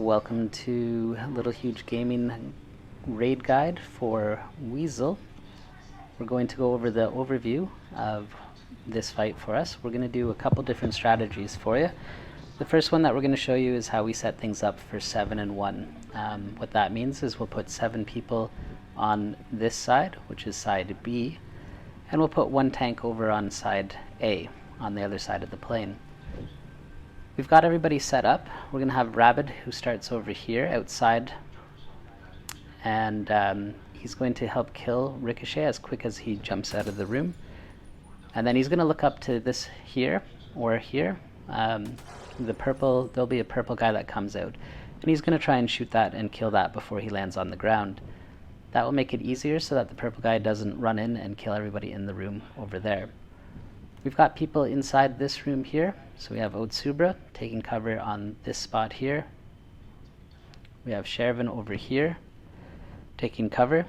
Welcome to Little Huge Gaming raid guide for Weasel. We're going to go over the overview of this fight for us. We're going to do a couple different strategies for you. The first one that we're going to show you is how we set things up for 7 and 1. What that means is we'll put 7 people on this side, which is side B, and we'll put 1 tank over on side A, on the other side of the plane. We've got everybody set up. We're going to have Rabbit, who starts over here outside, and he's going to help kill Ricochet as quick as he jumps out of the room. And then he's going to look up to this here, or here. There'll be a purple guy that comes out, and he's going to try and shoot that and kill that before he lands on the ground. That will make it easier so that the purple guy doesn't run in and kill everybody in the room over there. We've got people inside this room here. So we have Otsubra taking cover on this spot here. We have Shervin over here taking cover.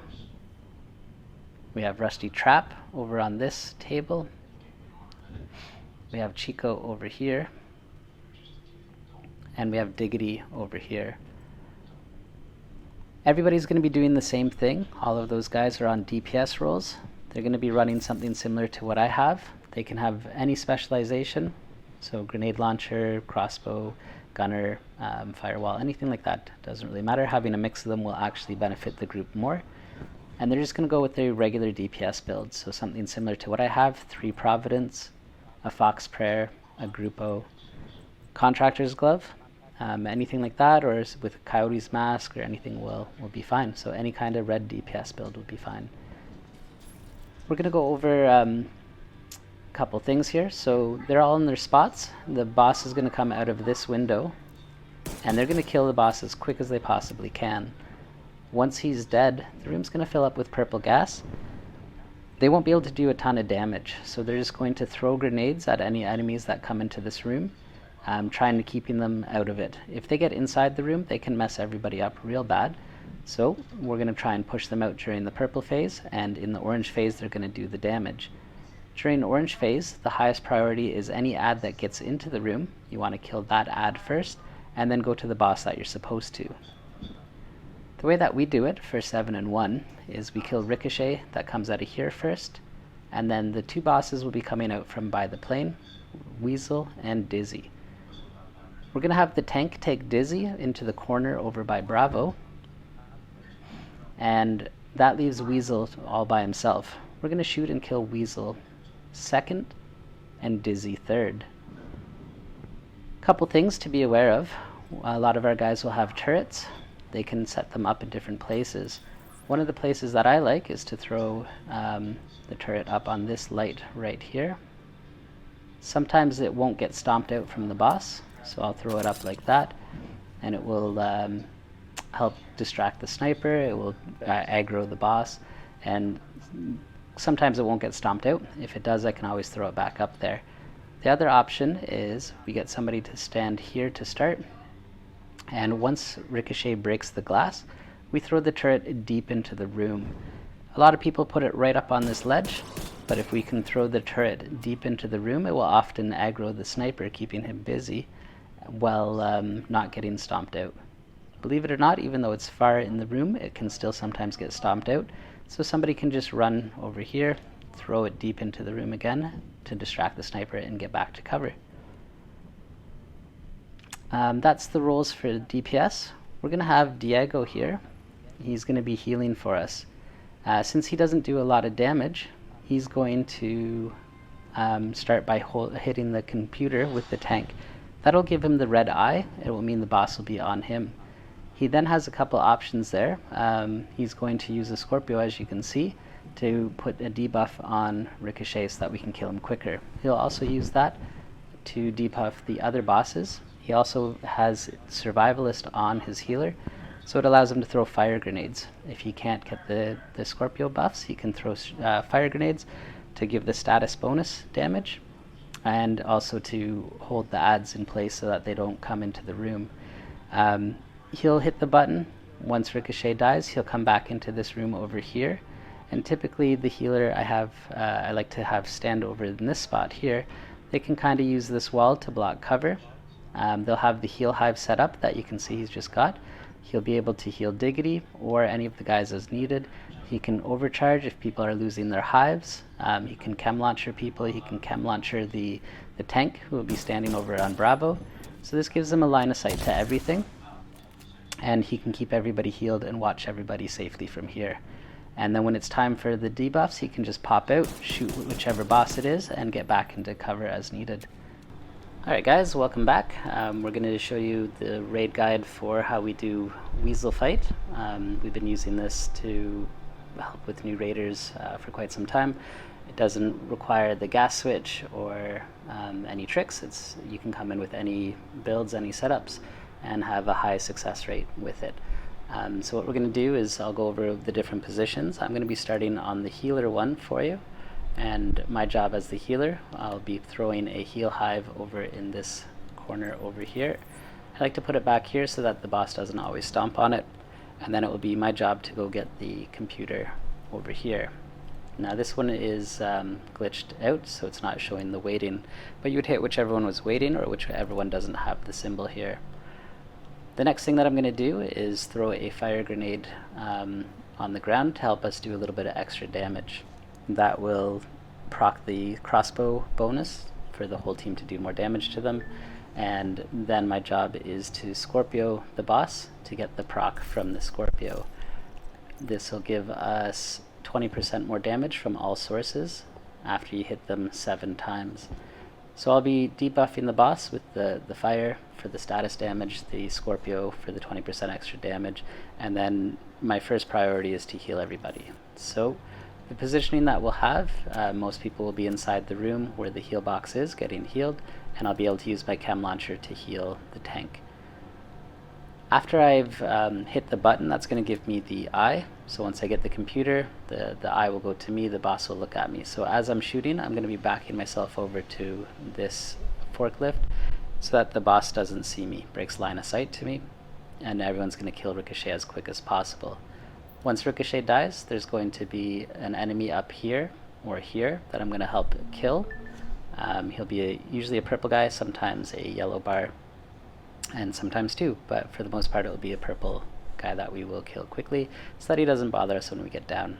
We have Rusty Trap over on this table. We have Chico over here. And we have Diggity over here. Everybody's going to be doing the same thing. All of those guys are on DPS roles. They're going to be running something similar to what I have. They can have any specialization. So grenade launcher, crossbow, gunner, firewall, anything like that. Doesn't really matter. Having a mix of them will actually benefit the group more. And they're just going to go with their regular DPS build. So something similar to what I have: 3 Providence, a Fox Prayer, a Grupo, Contractor's Glove. Anything like that, or with a Coyote's Mask or anything will be fine. So any kind of red DPS build will be fine. We're going to go over couple things here. So they're all in their spots. The boss is going to come out of this window, and they're going to kill the boss as quick as they possibly can. Once he's dead, the room's going to fill up with purple gas. They won't be able to do a ton of damage, so they're just going to throw grenades at any enemies that come into this room, trying to keeping them out of it. If they get inside the room, they can mess everybody up real bad. So we're going to try and push them out during the purple phase, and in the orange phase they're going to do the damage. During orange phase, the highest priority is any ad that gets into the room. You want to kill that ad first, and then go to the boss that you're supposed to. The way that we do it for 7 and 1 is we kill Ricochet that comes out of here first, and then the 2 bosses will be coming out from by the plane, Weasel and Dizzy. We're going to have the tank take Dizzy into the corner over by Bravo, and that leaves Weasel all by himself. We're going to shoot and kill Weasel second and Dizzy third. Couple things to be aware of. A lot of our guys will have turrets. They can set them up in different places. One of the places that I like is to throw the turret up on this light right here. Sometimes it won't get stomped out from the boss, so I'll throw it up like that, and it will help distract the sniper. It will aggro the boss, and sometimes it won't get stomped out. If it does, I can always throw it back up there. The other option is we get somebody to stand here to start, and once Ricochet breaks the glass, we throw the turret deep into the room. A lot of people put it right up on this ledge, but if we can throw the turret deep into the room, it will often aggro the sniper, keeping him busy while not getting stomped out. Believe it or not, even though it's far in the room, it can still sometimes get stomped out. So somebody can just run over here, throw it deep into the room again to distract the sniper and get back to cover. That's the roles for DPS. We're going to have Diego here. He's going to be healing for us. Since he doesn't do a lot of damage, he's going to start by hitting the computer with the tank. That'll give him the red eye. It will mean the boss will be on him. He then has a couple options there. He's going to use a Scorpio, as you can see, to put a debuff on Ricochet so that we can kill him quicker. He'll also use that to debuff the other bosses. He also has Survivalist on his healer, so it allows him to throw fire grenades. If he can't get the Scorpio buffs, he can throw fire grenades to give the status bonus damage, and also to hold the ads in place so that they don't come into the room. He'll hit the button. Once Ricochet dies, he'll come back into this room over here, and typically the healer I like to have stand over in this spot here. They can kind of use this wall to block cover, They'll have the heal hive set up that you can see he's just got. He'll be able to heal Diggity or any of the guys as needed. He can overcharge if people are losing their hives. He can chem launcher people. He can chem launcher the tank who will be standing over on Bravo. So this gives him a line of sight to everything. And he can keep everybody healed and watch everybody safely from here. And then when it's time for the debuffs, he can just pop out, shoot whichever boss it is, and get back into cover as needed. Alright guys, welcome back. We're going to show you the raid guide for how we do Weasel fight. We've been using this to help with new raiders for quite some time. It doesn't require the gas switch or any tricks. You can come in with any builds, any setups, and have a high success rate with it. So what we're going to do is I'll go over the different positions. I'm going to be starting on the healer one for you. And my job as the healer, I'll be throwing a heal hive over in this corner over here. I like to put it back here so that the boss doesn't always stomp on it. And then it will be my job to go get the computer over here. Now this one is glitched out, so it's not showing the waiting. But you would hit whichever one was waiting or whichever one doesn't have the symbol here. The next thing that I'm going to do is throw a fire grenade on the ground to help us do a little bit of extra damage. That will proc the crossbow bonus for the whole team to do more damage to them. And then my job is to Scorpio the boss to get the proc from the Scorpio. This will give us 20% more damage from all sources after you hit them 7 times. So I'll be debuffing the boss with the fire for the status damage, the Scorpio for the 20% extra damage, and then my first priority is to heal everybody. So the positioning that we'll have, most people will be inside the room where the heal box is getting healed, and I'll be able to use my chem launcher to heal the tank. After I've hit the button, that's going to give me the eye. So once I get the computer, the eye will go to me, the boss will look at me. So as I'm shooting, I'm going to be backing myself over to this forklift so that the boss doesn't see me, breaks line of sight to me, and everyone's going to kill Ricochet as quick as possible. Once Ricochet dies, there's going to be an enemy up here or here that I'm going to help kill. He'll be usually a purple guy, sometimes a yellow bar, and sometimes 2, but for the most part it will be a purple guy that we will kill quickly so that he doesn't bother us when we get down.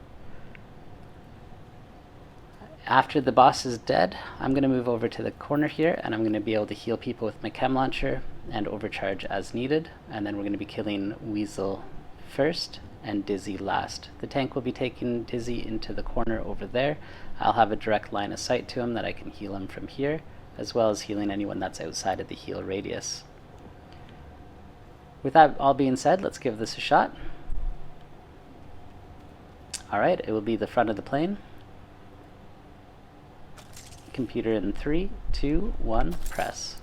After the boss is dead, I'm going to move over to the corner here and I'm going to be able to heal people with my chem launcher and overcharge as needed, and then we're going to be killing Weasel first and Dizzy last. The tank will be taking Dizzy into the corner over there. I'll have a direct line of sight to him that I can heal him from here, as well as healing anyone that's outside of the heal radius. With that all being said, let's give this a shot. Alright, it will be the front of the plane. Computer in 3, 2, 1, press.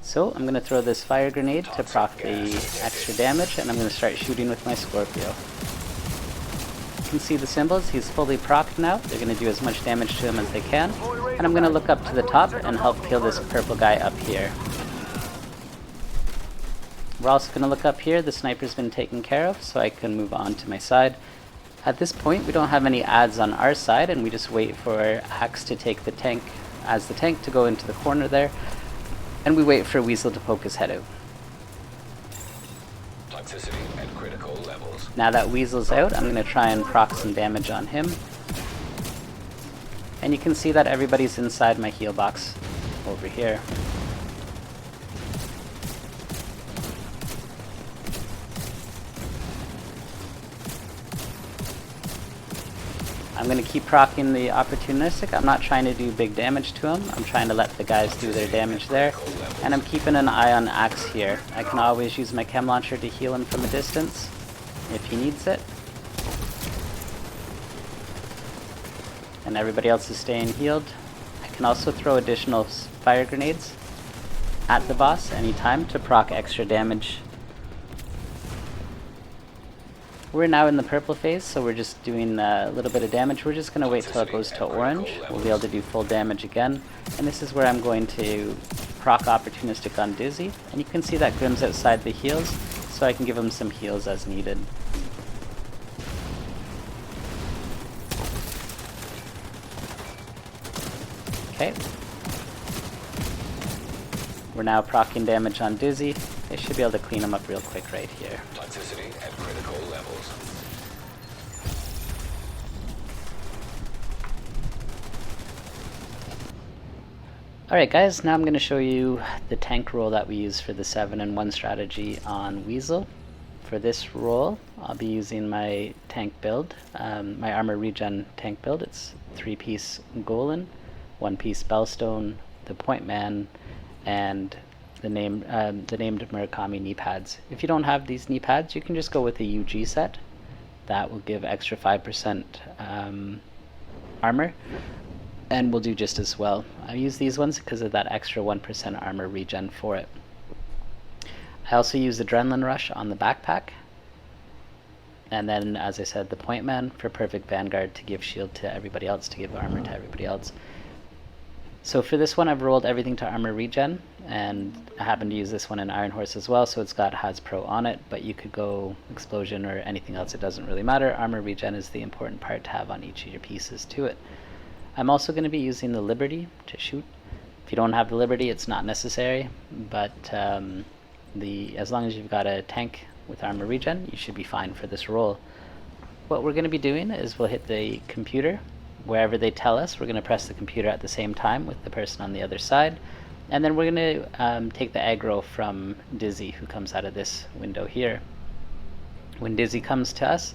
So I'm going to throw this fire grenade to proc the extra damage, and I'm going to start shooting with my Scorpio. You can see the symbols, he's fully procced now. They're going to do as much damage to him as they can. And I'm going to look up to the top and help kill this purple guy up here. We're also going to look up here, the sniper's been taken care of, so I can move on to my side. At this point, we don't have any ads on our side, and we just wait for Axe to take the tank as the tank to go into the corner there. And we wait for Weasel to poke his head out. Toxicity at critical levels. Now that Weasel's out, I'm going to try and proc some damage on him. And you can see that everybody's inside my heal box over here. I'm going to keep proccing the opportunistic. I'm not trying to do big damage to him. I'm trying to let the guys do their damage there. And I'm keeping an eye on Axe here. I can always use my chem launcher to heal him from a distance if he needs it. And everybody else is staying healed. I can also throw additional fire grenades at the boss anytime to proc extra damage. We're now in the purple phase, so we're just doing a little bit of damage. We're just going to wait till it goes to orange. We'll be able to do full damage again. And this is where I'm going to proc opportunistic on Dizzy. And you can see that Grim's outside the heals, so I can give him some heals as needed. Okay. We're now proccing damage on Dizzy. They should be able to clean him up real quick right here. Toxicity at critical levels. Alright guys, now I'm going to show you the tank roll that we use for the 7-in-1 strategy on Weasel. For this roll, I'll be using my tank build, my armor regen tank build. It's 3-piece Golem, 1-piece Bellstone, the Point Man, and the named Murakami knee pads. If you don't have these knee pads, you can just go with the UG set. That will give extra 5% armor, and will do just as well. I use these ones because of that extra 1% armor regen for it. I also use Adrenaline Rush on the backpack, and then, as I said, the Point Man for Perfect Vanguard to give shield to everybody else, to give armor to everybody else. So for this one, I've rolled everything to armor regen, and I happen to use this one in Iron Horse as well, so it's got Has Pro on it, but you could go Explosion or anything else, it doesn't really matter. Armor regen is the important part to have on each of your pieces to it. I'm also going to be using the Liberty to shoot. If you don't have the Liberty, it's not necessary, but as long as you've got a tank with armor regen, you should be fine for this roll. What we're going to be doing is we'll hit the computer. Wherever they tell us, we're going to press the computer at the same time with the person on the other side. And then we're going to take the aggro from Dizzy, who comes out of this window here. When Dizzy comes to us,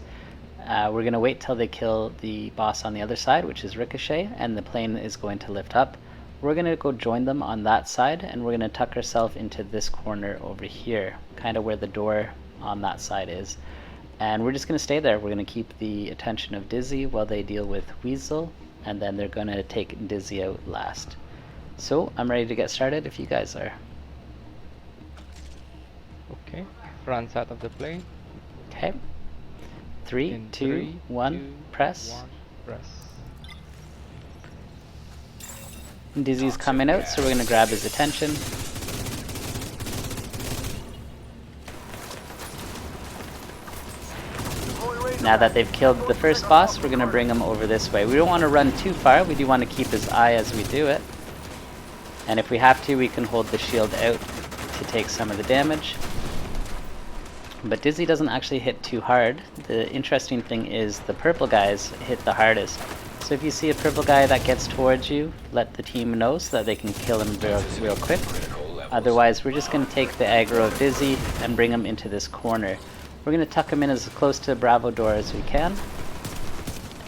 we're going to wait till they kill the boss on the other side, which is Ricochet, and the plane is going to lift up. We're going to go join them on that side, and we're going to tuck ourselves into this corner over here, kind of where the door on that side is. And we're just going to stay there. We're going to keep the attention of Dizzy while they deal with Weasel, and then they're going to take Dizzy out last. So I'm ready to get started if you guys are. Okay, front side of the plane. Okay. 3, In 2, 3, 1, 2, press. 1, press. Dizzy's coming out, so we're going to grab his attention. Now that they've killed the first boss, we're going to bring him over this way. We don't want to run too far, we do want to keep his eye as we do it. And if we have to, we can hold the shield out to take some of the damage. But Dizzy doesn't actually hit too hard. The interesting thing is the purple guys hit the hardest. So if you see a purple guy that gets towards you, let the team know so that they can kill him real quick. Otherwise, we're just going to take the aggro of Dizzy and bring him into this corner. We're going to tuck him in as close to Bravo door as we can.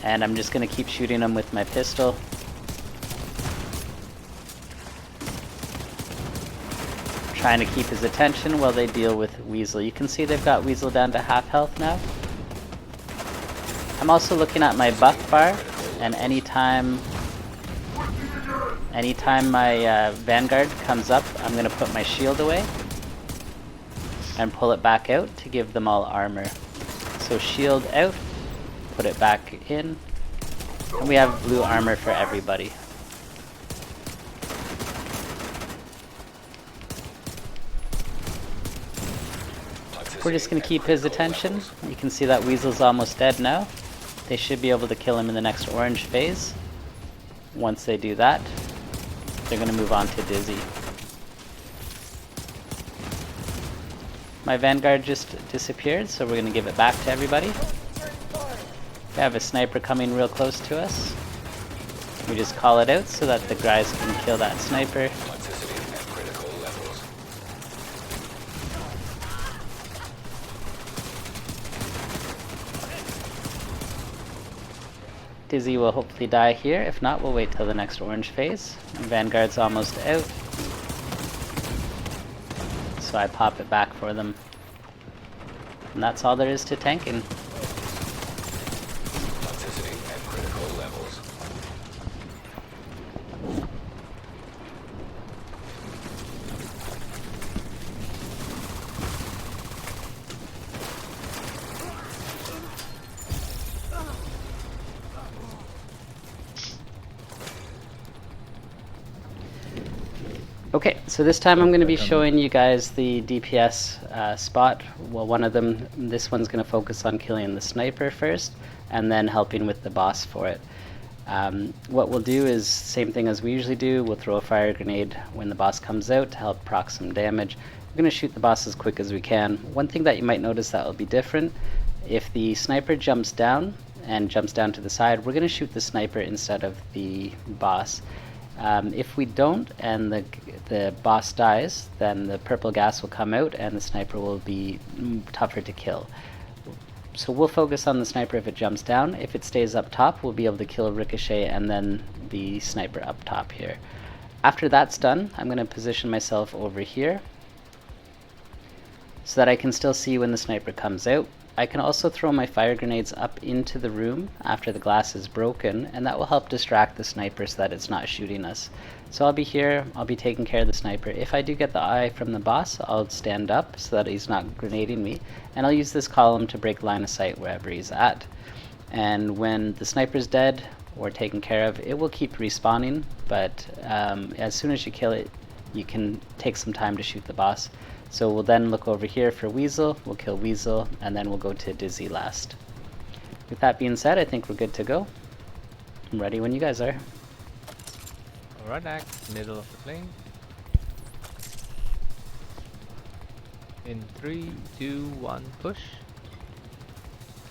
And I'm just going to keep shooting him with my pistol. Trying to keep his attention while they deal with Weasel. You can see they've got Weasel down to half health now. I'm also looking at my buff bar, and anytime my Vanguard comes up, I'm going to put my shield away and pull it back out to give them all armor. So shield out, put it back in, and we have blue armor for everybody. We're just going to keep his attention. You can see that Weasel's almost dead now. They should be able to kill him in the next orange phase. Once they do that, they're going to move on to Dizzy. My Vanguard just disappeared, so we're going to give it back to everybody. We have a sniper coming real close to us. We just call it out so that the guys can kill that sniper. Toxicity at critical levels. Dizzy will hopefully die here. If not, we'll wait till the next orange phase. Vanguard's almost out. So I pop it back for them. And that's all there is to tanking. Toxicity at critical levels. Okay, so this time I'm going to be showing you guys the DPS spot. Well, one of them, this one's going to focus on killing the sniper first, and then helping with the boss for it. What we'll do is same thing as we usually do. We'll throw a fire grenade when the boss comes out to help proc some damage. We're going to shoot the boss as quick as we can. One thing that you might notice that will be different, if the sniper jumps down and jumps down to the side, we're going to shoot the sniper instead of the boss. If we don't and the boss dies, then the purple gas will come out and the sniper will be tougher to kill. So we'll focus on the sniper if it jumps down. If it stays up top, we'll be able to kill Ricochet and then the sniper up top here. After that's done, I'm going to position myself over here so that I can still see when the sniper comes out. I can also throw my fire grenades up into the room after the glass is broken, and that will help distract the sniper so that it's not shooting us. So I'll be here, I'll be taking care of the sniper. If I do get the eye from the boss, I'll stand up so that he's not grenading me, and I'll use this column to break line of sight wherever he's at. And when the sniper's dead or taken care of, it will keep respawning, but as soon as you kill it, you can take some time to shoot the boss. So we'll then look over here for Weasel, we'll kill Weasel, and then we'll go to Dizzy last. With that being said, I think we're good to go. I'm ready when you guys are. Alright, axe, middle of the plane. In 3, 2, 1, push.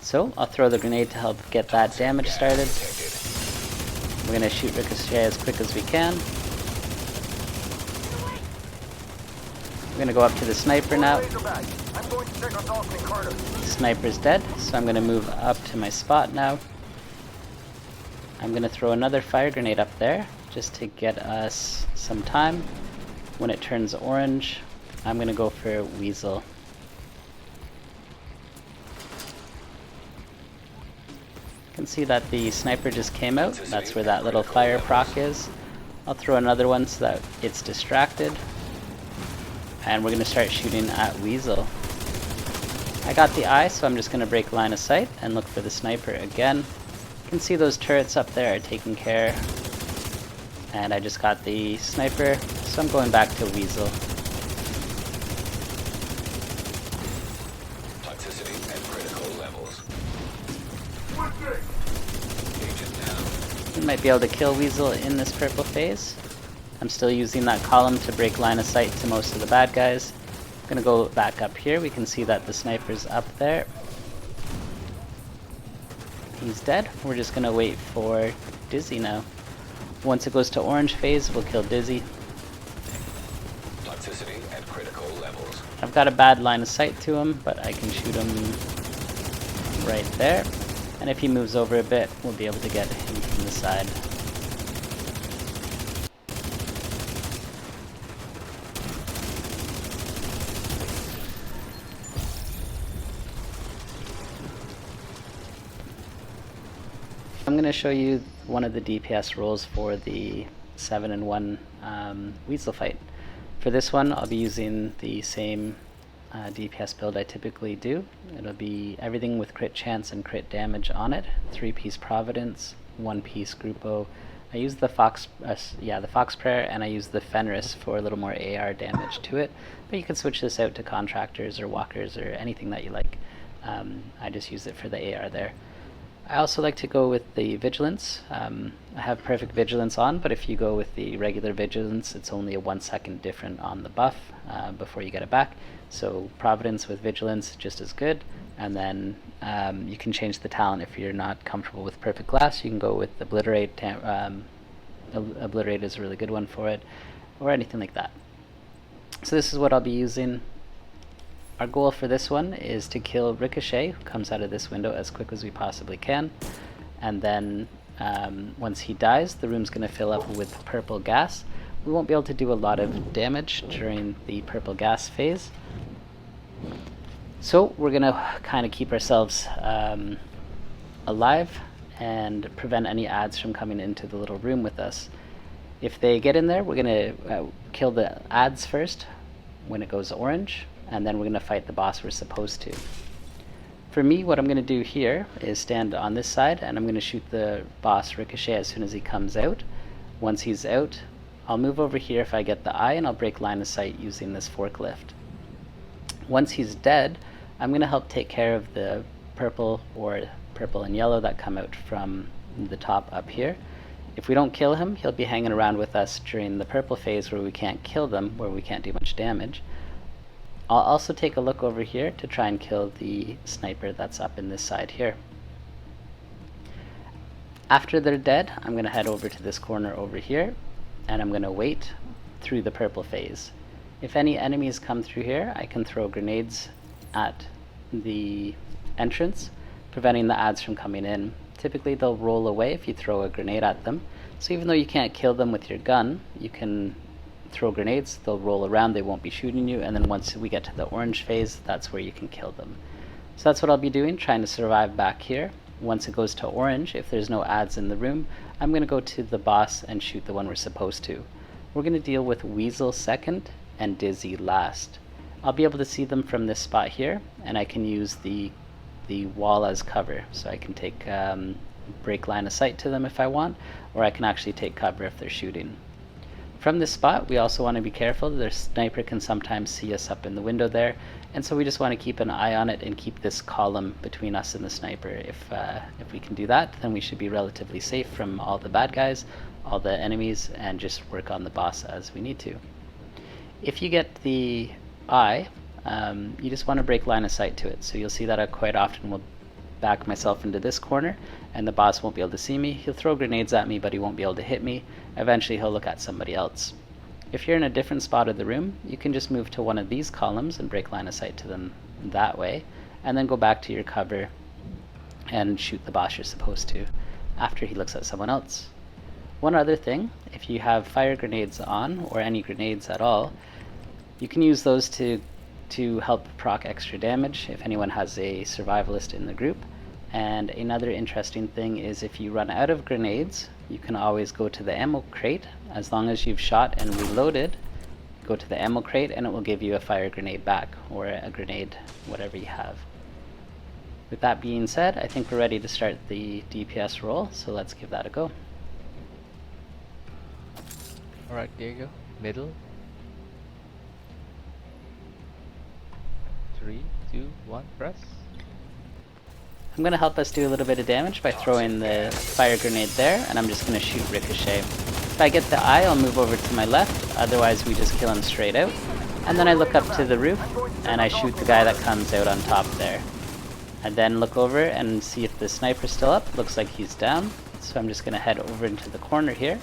So I'll throw the grenade to help get that damage started. Detected. We're going to shoot Ricochet as quick as we can. We're going to go up to the sniper now. Sniper's dead, so I'm going to move up to my spot now. I'm going to throw another fire grenade up there just to get us some time. When it turns orange, I'm going to go for Weasel. You can see that the sniper just came out. That's where that little fire proc is. I'll throw another one so that it's distracted. And we're going to start shooting at Weasel. I got the eye, so I'm just going to break line of sight and look for the sniper again. You can see those turrets up there are taking care. And I just got the sniper, so I'm going back to Weasel. Toxicity at critical levels. Agent down. We might be able to kill Weasel in this purple phase. I'm still using that column to break line of sight to most of the bad guys. I'm gonna go back up here. We can see that the sniper's up there. He's dead. We're just gonna wait for Dizzy now. Once it goes to orange phase, we'll kill Dizzy. Toxicity at critical levels. I've got a bad line of sight to him, but I can shoot him right there. And if he moves over a bit, we'll be able to get him from the side. I'm going to show you one of the DPS roles for the 7-in-1 Weasel fight. For this one, I'll be using the same DPS build I typically do. It'll be everything with crit chance and crit damage on it. 3-piece Providence, 1-piece Grupo. I use the Fox Prayer, and I use the Fenris for a little more AR damage to it. But you can switch this out to Contractors or Walkers or anything that you like. I just use it for the AR there. I also like to go with the Vigilance. I have Perfect Vigilance on, but if you go with the regular Vigilance, it's only a 1 second different on the buff before you get it back. So Providence with Vigilance, just as good. And then you can change the talent if you're not comfortable with Perfect Glass. You can go with Obliterate. Obliterate is a really good one for it, or anything like that. So this is what I'll be using. Our goal for this one is to kill Ricochet, who comes out of this window, as quick as we possibly can. And then once he dies, the room's going to fill up with purple gas. We won't be able to do a lot of damage during the purple gas phase. So we're going to kind of keep ourselves alive and prevent any ads from coming into the little room with us. If they get in there, we're going to kill the ads first when it goes orange. And then we're going to fight the boss we're supposed to. For me, what I'm going to do here is stand on this side, and I'm going to shoot the boss Ricochet as soon as he comes out. Once he's out, I'll move over here if I get the eye, and I'll break line of sight using this forklift. Once he's dead, I'm going to help take care of the purple and yellow that come out from the top up here. If we don't kill him, he'll be hanging around with us during the purple phase where we can't kill them, where we can't do much damage. I'll also take a look over here to try and kill the sniper that's up in this side here. After they're dead, I'm going to head over to this corner over here, and I'm going to wait through the purple phase. If any enemies come through here, I can throw grenades at the entrance, preventing the adds from coming in. Typically they'll roll away if you throw a grenade at them. So even though you can't kill them with your gun, you can throw grenades, they'll roll around, they won't be shooting you, and then once we get to the orange phase, that's where you can kill them. So that's what I'll be doing, trying to survive back here. Once it goes to orange, if there's no adds in the room, I'm going to go to the boss and shoot the one we're supposed to. We're going to deal with Weasel second and Dizzy last. I'll be able to see them from this spot here, and I can use the wall as cover. So I can take break line of sight to them if I want, or I can actually take cover if they're shooting. From this spot, we also want to be careful. Their sniper can sometimes see us up in the window there, and so we just want to keep an eye on it and keep this column between us and the sniper. If we can do that, then we should be relatively safe from all the bad guys, all the enemies, and just work on the boss as we need to. If you get the eye, you just want to break line of sight to it. So you'll see that I quite often will back myself into this corner, and the boss won't be able to see me. He'll throw grenades at me, but he won't be able to hit me. Eventually he'll look at somebody else. If you're in a different spot of the room, you can just move to one of these columns and break line of sight to them that way, and then go back to your cover and shoot the boss you're supposed to after he looks at someone else. One other thing, if you have fire grenades on, or any grenades at all, you can use those to help proc extra damage if anyone has a survivalist in the group. And another interesting thing is if you run out of grenades, you can always go to the ammo crate. As long as you've shot and reloaded, go to the ammo crate and it will give you a fire grenade back, or a grenade, whatever you have. With that being said, I think we're ready to start the DPS roll, so let's give that a go. Alright, there you go. Middle. 3, 2, 1, press. I'm going to help us do a little bit of damage by throwing the fire grenade there, and I'm just going to shoot ricochet. If I get the eye, I'll move over to my left, otherwise we just kill him straight out. And then I look up to the roof, and I shoot the guy that comes out on top there. I then look over and see if the sniper's still up. Looks like he's down, so I'm just going to head over into the corner here.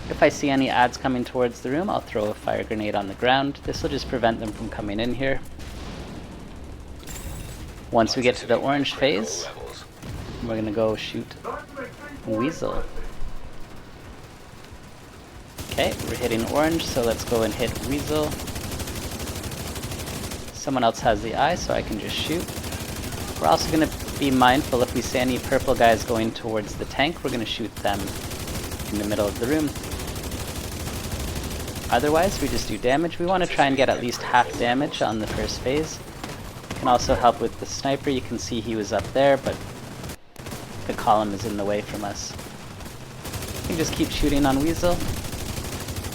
If I see any adds coming towards the room, I'll throw a fire grenade on the ground. This will just prevent them from coming in here. Once we get to the orange phase, we're going to go shoot Weasel. Okay, we're hitting orange, so let's go and hit Weasel. Someone else has the eye, so I can just shoot. We're also going to be mindful if we see any purple guys going towards the tank, we're going to shoot them in the middle of the room. Otherwise, we just do damage. We want to try and get at least half damage on the first phase. Can also help with the sniper. You can see he was up there, but the column is in the way from us. We can just keep shooting on Weasel.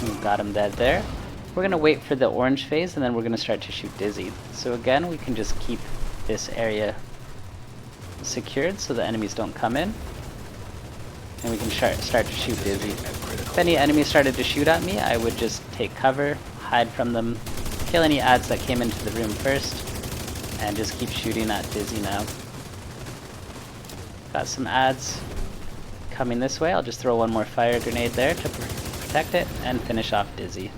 We've got him dead there. We're going to wait for the orange phase, and then we're going to start to shoot Dizzy. So again, we can just keep this area secured so the enemies don't come in. And we can start to shoot Dizzy. If any enemies started to shoot at me, I would just take cover, hide from them, kill any adds that came into the room first, and just keep shooting at Dizzy now. Got some adds coming this way. I'll just throw one more fire grenade there to protect it and finish off Dizzy.